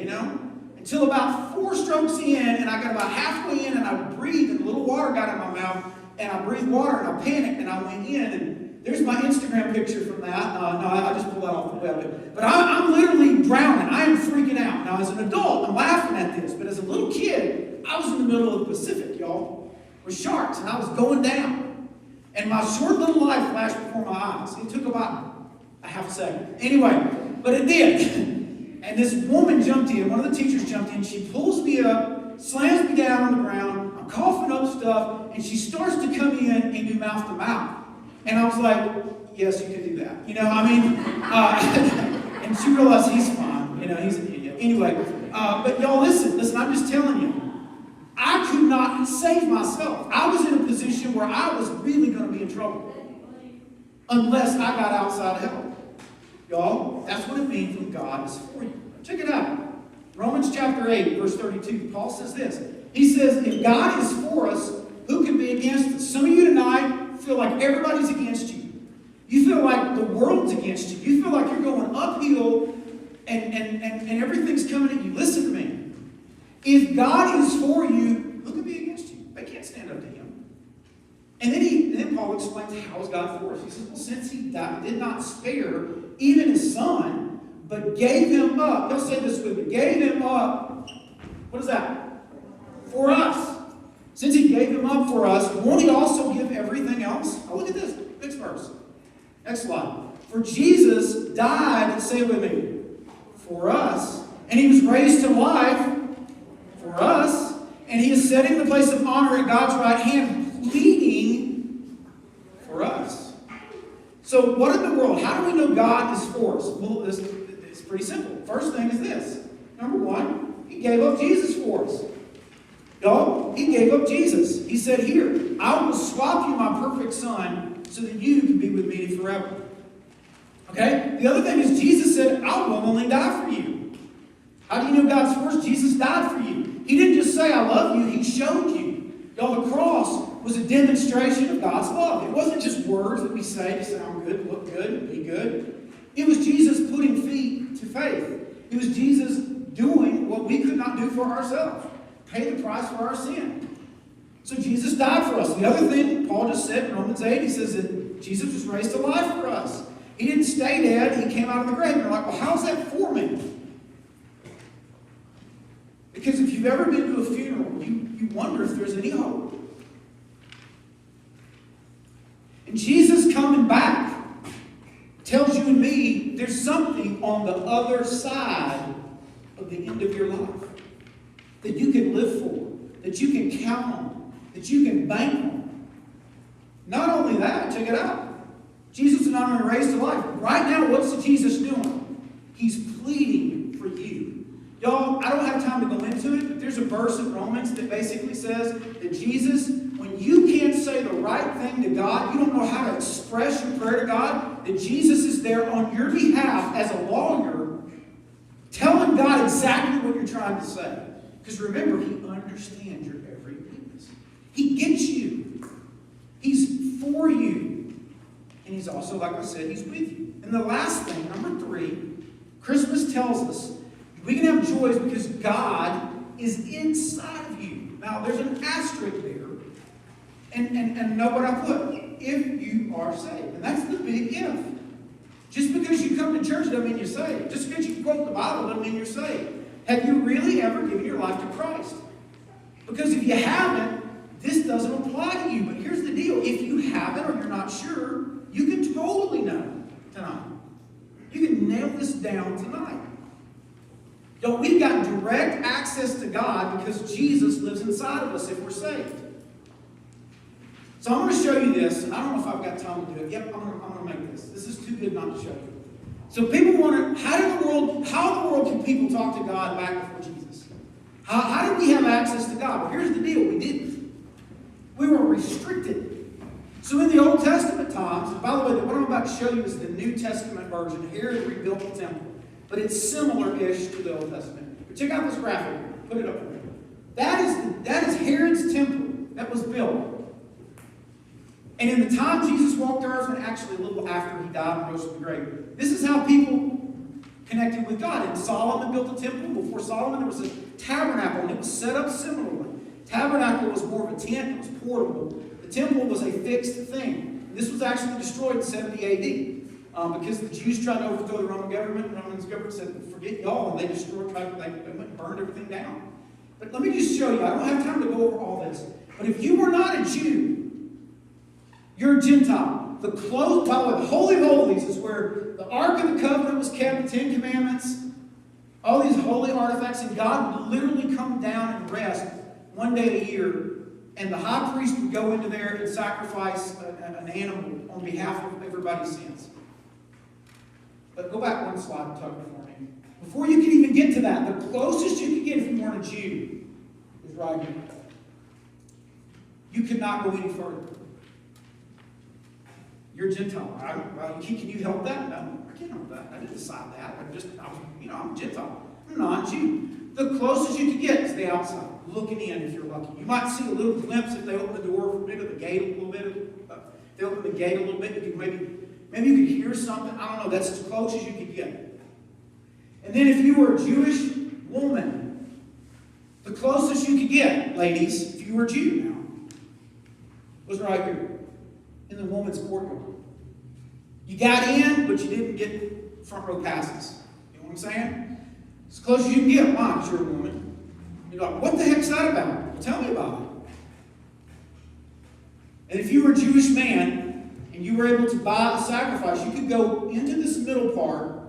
S1: until about 4 strokes in, and I got about halfway in, and I breathed, and a little water got in my mouth, and I breathed water, and I panicked, and I went in, and there's my Instagram picture from that. No, I just pulled that off the web. But I'm literally drowning. I am freaking out. Now, as an adult, I'm laughing at this, but as a little kid, I was in the middle of the Pacific, y'all, with sharks, and I was going down. And my short little life flashed before my eyes. It took about a half a second. Anyway, but it did. And this woman jumped in. One of the teachers jumped in. She pulls me up, slams me down on the ground. I'm coughing up stuff. And she starts to come in and do mouth to mouth. And I was like, yes, you can do that. And she realized he's fine. He's an idiot. Anyway, but y'all listen, I'm just telling you. I could not save myself. I was in a position where I was really going to be in trouble. Unless I got outside help. Y'all, that's what it means when God is for you. Check it out. Romans chapter 8, verse 32. Paul says this. He says, if God is for us, who can be against us? Some of you tonight feel like everybody's against you. You feel like the world's against you. You feel like you're going uphill and everything's coming at you. Listen to me. If God is for you, who can be against you? They can't stand up to him. And then Paul explains how is God for us. He says, well, since he did not spare even his son, but gave him up. Y'all say this with me. Gave him up. What is that? For us. Since he gave him up for us, won't he also give everything else? Oh, look at this. Next verse. Next slide. For Jesus died, say it with me, for us. And he was raised to life for us. And he is sitting in the place of honor at God's right hand, pleading for us. So what in the world? How do we know God is for us? Well, it's pretty simple. First thing is this. Number one, he gave up Jesus for us. Y'all, he gave up Jesus. He said, here, I will swap you my perfect son so that you can be with me forever. Okay? The other thing is Jesus said, I'll willingly die for you. How do you know God's for us? Jesus died for you. He didn't just say, I love you. He showed you. Y'all, the cross was a demonstration of God's love. It wasn't just words that we say to sound good, look good, be good. It was Jesus putting feet to faith. It was Jesus doing what we could not do for ourselves. Pay the price for our sin. So Jesus died for us. The other thing Paul just said in Romans 8, he says that Jesus was raised to life for us. He didn't stay dead. He came out of the grave. And you're like, well, how's that for me? Because if you've ever been to a funeral, you wonder if there's any hope. And Jesus coming back tells you and me there's something on the other side of the end of your life that you can live for, that you can count on, that you can bank on. Not only that, check it out. Jesus is not only raised to life. Right now, what's Jesus doing? He's pleading for you. Y'all, I don't have time to go into it, but there's a verse in Romans that basically says that Jesus, when you can't say the right thing to God, you don't know how to express your prayer to God, that Jesus is there on your behalf as a lawyer, telling God exactly what you're trying to say. Because remember, he understands your every weakness. He gets you. He's for you. And he's also, like I said, he's with you. And the last thing, number 3, Christmas tells us we can have joys because God is inside of you. Now, there's an asterisk there. And know what I put. If you are saved. And that's the big if. Just because you come to church doesn't mean you're saved. Just because you quote the Bible doesn't mean you're saved. Have you really ever given your life to Christ? Because if you haven't, this doesn't apply to you. But here's the deal. If you haven't or you're not sure, you can totally know tonight. You can nail this down tonight. Y'all, we've got direct access to God because Jesus lives inside of us if we're saved. So I'm going to show you this, and I don't know if I've got time to do it. Yep, I'm going to make this. This is too good not to show you. So people wonder, how in the world can people talk to God back before Jesus? How did we have access to God? Well, here's the deal. We didn't. We were restricted. So in the Old Testament times, and by the way, what I'm about to show you is the New Testament version. Herod rebuilt the temple. But it's similar-ish to the Old Testament. But check out this graphic. Put it up there. That is Herod's temple that was built. And in the time Jesus walked the earth, and actually a little after he died and rose from the grave, this is how people connected with God. And Solomon built a temple. Before Solomon, there was a tabernacle, and it was set up similarly. Tabernacle was more of a tent. It was portable. The temple was a fixed thing. And this was actually destroyed in 70 A.D. Because the Jews tried to overthrow the Roman government. The Roman government said, forget y'all, and they destroyed, they went and burned everything down. But let me just show you. I don't have time to go over all this. But if you were not a Jew, you're a Gentile. By the way, the Holy of Holies is where the Ark of the Covenant was kept, the 10 Commandments, all these holy artifacts, and God would literally come down and rest one day a year, and the high priest would go into there and sacrifice an animal on behalf of everybody's sins. But go back one slide, Tucker, for me. Before you can even get to that, the closest you could get if you weren't a Jew is right here. You could not go any further. You're a Gentile. Can you help that? No, I can't help that. I didn't decide that. I'm a Gentile. I'm not a Jew. The closest you could get is the outside, looking in if you're lucky. You might see a little glimpse if they open the door for a bit, or the gate a little bit. They open the gate a little bit. You could maybe you could hear something. I don't know. That's as close as you could get. And then if you were a Jewish woman, the closest you could get, ladies, if you were a Jew now, was right here in the woman's courtyard. You got in, but you didn't get front row passes. You what I'm saying? As close as you can get. Why? Because you're a woman. You're like, what the heck's that about? Well, tell me about it. And if you were a Jewish man and you were able to buy a sacrifice, you could go into this middle part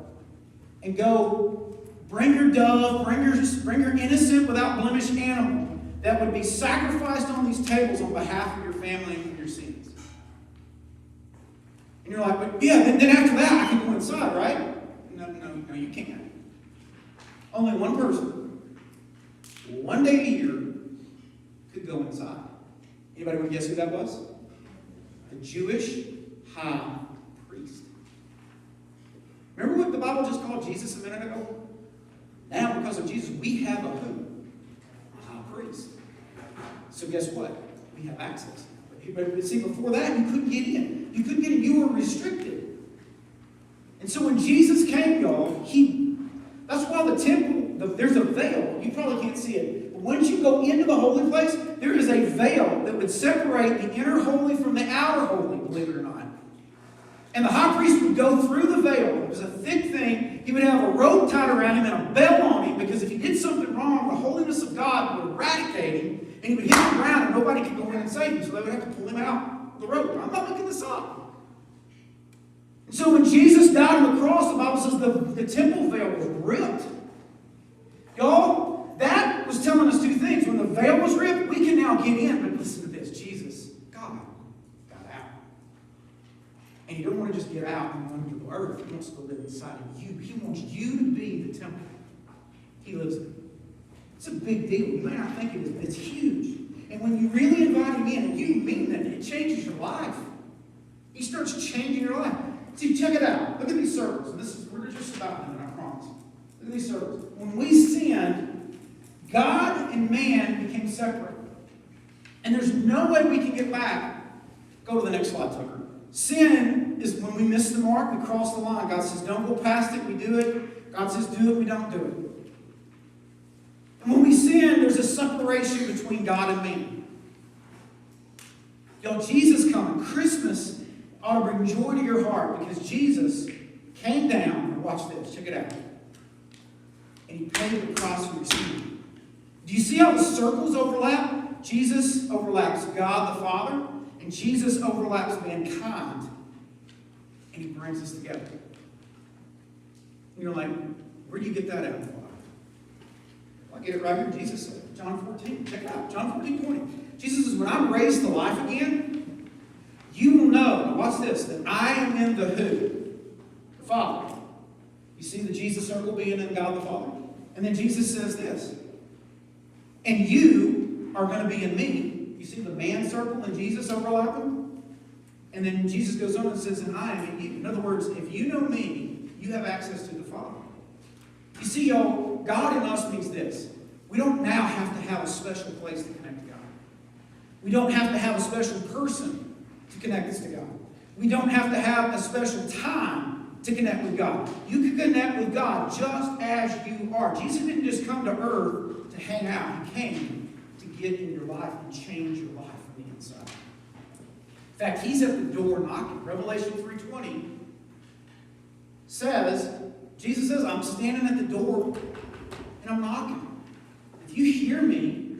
S1: and go bring your dove, bring your innocent, without blemish animal that would be sacrificed on these tables on behalf of your family and your sins. And you're like, but yeah, then after that I can go inside, right? No, you can't. Only one person, one day a year, could go inside. Anybody want to guess who that was? The Jewish high priest. Remember what the Bible just called Jesus a minute ago? Now, because of Jesus, we have a who? A high priest. So guess what? We have access. But see, before that, you couldn't get in. You couldn't get in. You were restricted. And so when Jesus came, y'all, that's why the temple, there's a veil. You probably can't see it. But once you go into the holy place, there is a veil that would separate the inner holy from the outer holy, believe it or not. And the high priest would go through the veil. It was a thick thing. He would have a rope tied around him and a bell on him, because if he did something wrong, the holiness of God would eradicate him, and he would hit the ground and nobody could go in and save him. So they would have to pull him out of the rope. I'm not making this up. And so when Jesus died on the cross, the Bible says the temple veil was ripped. Y'all, that was telling us two things. When the veil was ripped, we can now get in. But listen to this. Jesus, God, got out. And he don't want to just get out and run to the earth. He wants to live inside of you. He wants you to be the temple he lives in. It's a big deal. You may not think it is, but it's huge. And when you really invite him in, and you mean that, it changes your life. He starts changing your life. See, check it out. Look at these circles. We're just about done, I promise. Look at these circles. When we sinned, God and man became separate. And there's no way we can get back. Go to the next slide, Tucker. Sin is when we miss the mark, we cross the line. God says, don't go past it, we do it. God says, do it, we don't do it. And when we sin, there's a separation between God and man. Y'all, Jesus coming. Christmas ought to bring joy to your heart, because Jesus came down, and watch this, check it out. And he paid the price for your sin. Do you see how the circles overlap? Jesus overlaps God the Father, and Jesus overlaps mankind. And he brings us together. And you're like, where do you get that out of the Bible? Well, I get it right here. Jesus said, John 14. Check it out. John 14:20. Jesus says, when I'm raised to life again, you will know, now watch this, that I am in the who? The Father. You see the Jesus circle being in God the Father? And then Jesus says this, and you are going to be in me. You see the man circle and Jesus overlapping? And then Jesus goes on and says, and I am in you. In other words, if you know me, you have access to the Father. You see, y'all, God in us means this. We don't now have to have a special place to connect to God. We don't have to have a special person to connect us to God. We don't have to have a special time to connect with God. You can connect with God just as you are. Jesus didn't just come to earth to hang out. He came to get in your life and change your life from the inside. In fact, he's at the door knocking. Revelation 3:20 says, Jesus says, I'm standing at the door and I'm knocking. If you hear me,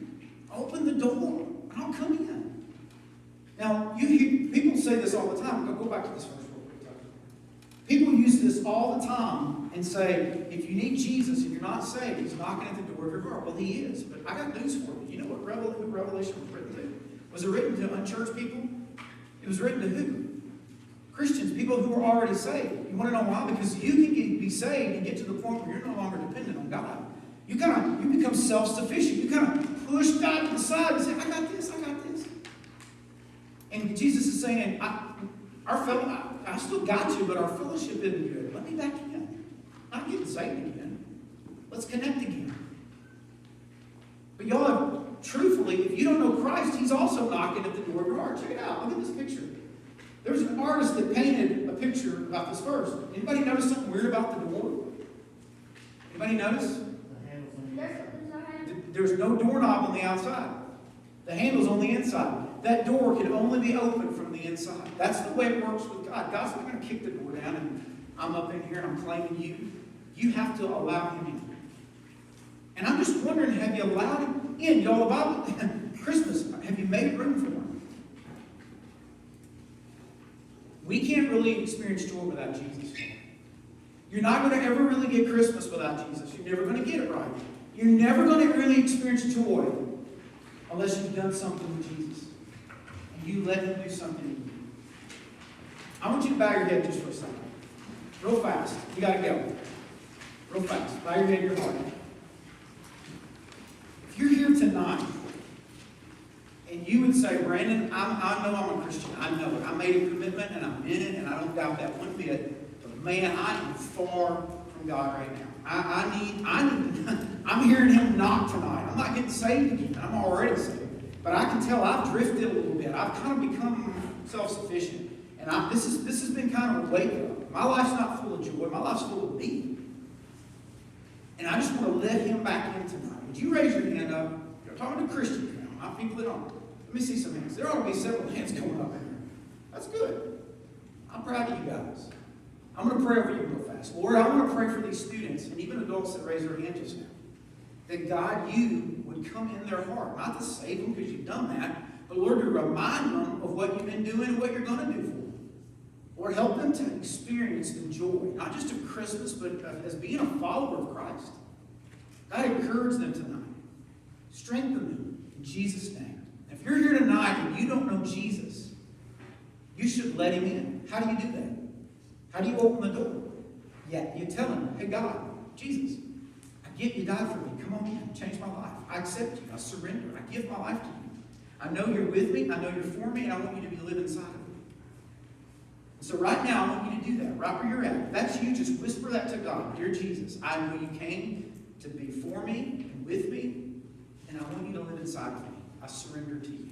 S1: open the door and I'll come in. Now, you hear people say this all the time. Go back to this verse real quick. People use this all the time and say, if you need Jesus and you're not saved, he's knocking at the door of your heart. Well, he is. But I got news for you. You know what Revelation was written to? Was it written to unchurched people? It was written to who? Christians, people who are already saved. You want to know why? Because you can be saved and get to the point where you're no longer dependent on God. You become self-sufficient. You kind of push God to the side and say, I got this. And Jesus is saying, I still got you, but our fellowship isn't good. Let me back in. I'm getting saved again. Let's connect again. But y'all, truthfully, if you don't know Christ, he's also knocking at the door of your heart. Check it out. Look at this picture. There's an artist that painted a picture about this verse. Anybody notice something weird about the door? Anybody notice? There's no doorknob on the outside. The handle's on the inside. That door can only be opened from the inside. That's the way it works with God. God's not going to kick the door down and I'm up in here and I'm claiming you. You have to allow him in. And I'm just wondering, have you allowed him in? Y'all, the Bible, Christmas, have you made room for him? We can't really experience joy without Jesus. You're not going to ever really get Christmas without Jesus. You're never going to get it right. You're never going to really experience joy unless you've done something with Jesus. And you let him do something in you. I want you to bow your head just for a second. Real fast. You got to go. Real fast. Bow your head, your heart. If you're here tonight and you would say, Brandon, I know I'm a Christian. I know it. I made a commitment and I'm in it and I don't doubt that one bit. But man, I am far from God right now. I'm hearing him knock tonight. I'm not getting saved again. I'm already saved. But I can tell I've drifted a little bit. I've kind of become self-sufficient. And this has been kind of a wake-up. My life's not full of joy. My life's full of me. And I just want to let him back in tonight. Would you raise your hand up? You're talking to Christians now, not people that aren't. Let me see some hands. There ought to be several hands going up in here. That's good. I'm proud of you guys. I'm going to pray over you real fast. Lord, I want to pray for these students and even adults that raise their hand just now. That God, you would come in their heart. Not to save them because you've done that, but Lord, to remind them of what you've been doing and what you're going to do for them. Lord, help them to experience the joy, not just of Christmas, but as being a follower of Christ. God, encourage them tonight. Strengthen them in Jesus' name. If you're here tonight and you don't know Jesus, you should let him in. How do you do that? How do you open the door? Yeah, you tell him, hey God, Jesus, I get you died for me. Come on in, change my life. I accept you. I surrender. I give my life to you. I know you're with me. I know you're for me, and I want you to be living inside of me. So right now, I want you to do that, right where you're at. If that's you, just whisper that to God. Dear Jesus, I know you came to be for me and with me, and I want you to live inside of me. I surrender to you.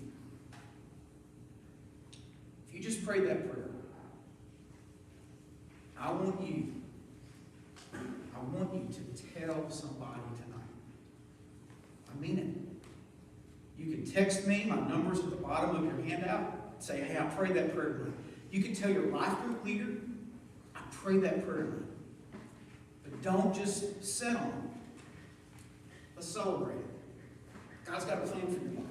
S1: If you just prayed that prayer, I want you to tell somebody tonight. I mean it. You can text me. My number's at the bottom of your handout. Say, hey, I prayed that prayer tonight. You can tell your life group leader, I prayed that prayer tonight. But don't just settle on it. Let's celebrate it. God's got a plan for your life.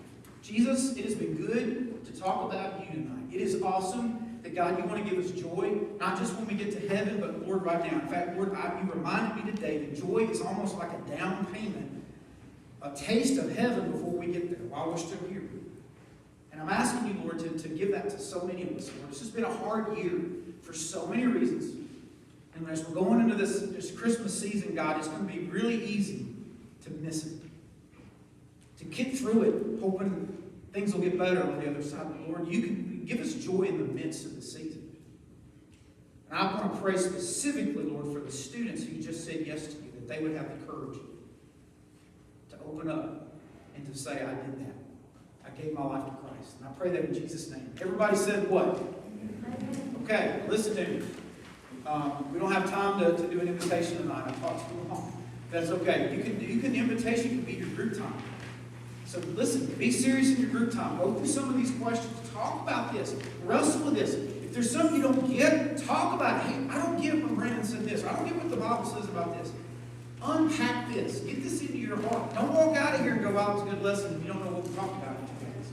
S1: Jesus, it has been good to talk about you tonight. It is awesome that, God, you want to give us joy, not just when we get to heaven, but, Lord, right now. In fact, Lord, you reminded me today that joy is almost like a down payment, a taste of heaven before we get there, while we're still here. And I'm asking you, Lord, to give that to so many of us, Lord. This has been a hard year for so many reasons. And as we're going into this Christmas season, God, it's going to be really easy to miss it. To get through it, hoping things will get better on the other side. But Lord, you can give us joy in the midst of the season. And I want to pray specifically, Lord, for the students who just said yes to you, that they would have the courage to open up and to say, I did that. I gave my life to Christ. And I pray that in Jesus' name. Everybody said what? Okay, listen to me. We don't have time to do an invitation tonight. I talked too long. That's okay. The invitation can be your group time. So listen, be serious in your group time. Go through some of these questions. Talk about this. Wrestle with this. If there's something you don't get, talk about it. Hey, I don't get when Brandon said this. I don't get what the Bible says about this. Unpack this. Get this into your heart. Don't walk out of here and go, wow, it was a good lesson if you don't know what we talked about in 2 minutes.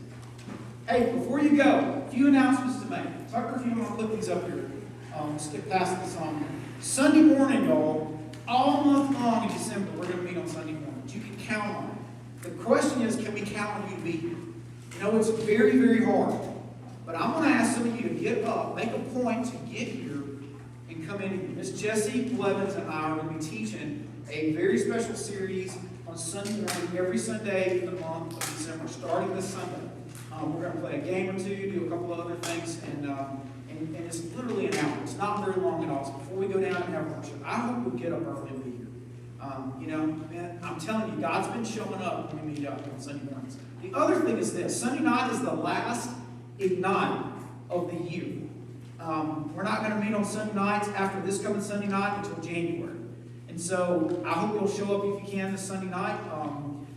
S1: Hey, before you go, a few announcements to make. Tucker, if you want to put these up here. Skip past this on. Sunday morning, y'all, all month long in December, we're going to meet on Sunday mornings. You can count on it. The question is, can we count on you to be here? You know, it's very, very hard. But I'm going to ask some of you to get up, make a point to get here, and come in here. Miss Jessie Blevins and I are going to be teaching a very special series on Sunday morning, every Sunday in the month of December, starting this Sunday. We're going to play a game or two, do a couple of other things, and it's literally an hour. It's not very long at all. So before we go down and have worship, I hope we'll get up early and be here. You know, man, I'm telling you, God's been showing up when we meet up on Sunday mornings. The other thing is this. Sunday night is the last Ignite of the year. We're not going to meet on Sunday nights after this coming Sunday night until January. And so I hope you'll show up if you can this Sunday night.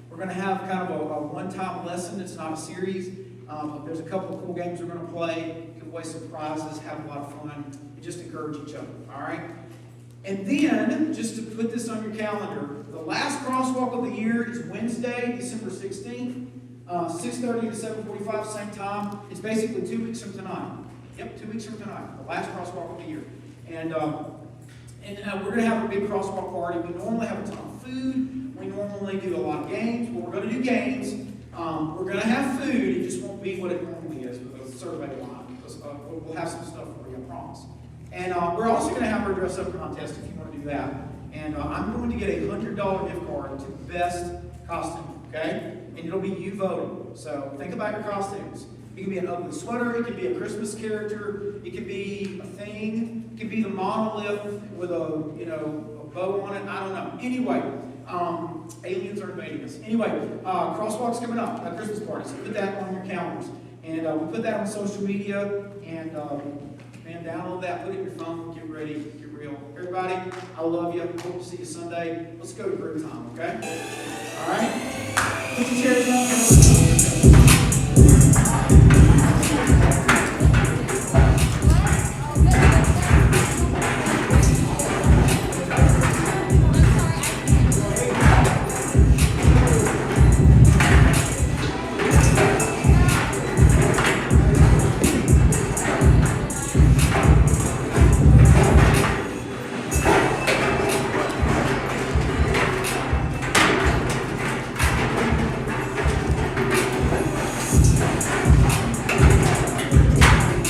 S1: We're going to have kind of a one-time lesson. It's not a series. There's a couple of cool games we're going to play, give away some prizes, have a lot of fun, and just encourage each other. All right? And then, just to put this on your calendar, the last crosswalk of the year is Wednesday, December 16th, 6:30 to 7:45, same time. It's basically 2 weeks from tonight. Yep, 2 weeks from tonight, the last crosswalk of the year. And we're going to have a big crosswalk party. We normally have a ton of food. We normally do a lot of games. Well, we're going to do games. We're going to have food. It just won't be what it normally is with a survey line. Because we'll have some stuff for you, I promise. And we're also going to have our dress-up contest if you want to do that. And I'm going to get a $100 gift card to best costume, okay? And it'll be you voting. So think about your costumes. It can be an ugly sweater. It could be a Christmas character. It could be a thing. It could be the monolith with a bow on it. I don't know. Anyway, aliens are invading us. Anyway, crosswalk's coming up. Christmas party. So put that on your calendars. And we'll put that on social media. And man, download that. Put it in your phone. Get ready. Get real. Everybody, I love you. Hope to see you Sunday. Let's go to group time, okay? All right? Put your chairs up.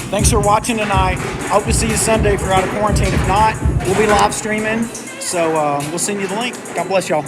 S1: Thanks for watching tonight. I hope to see you Sunday if you're out of quarantine. If not, we'll be live streaming. So we'll send you the link. God bless y'all.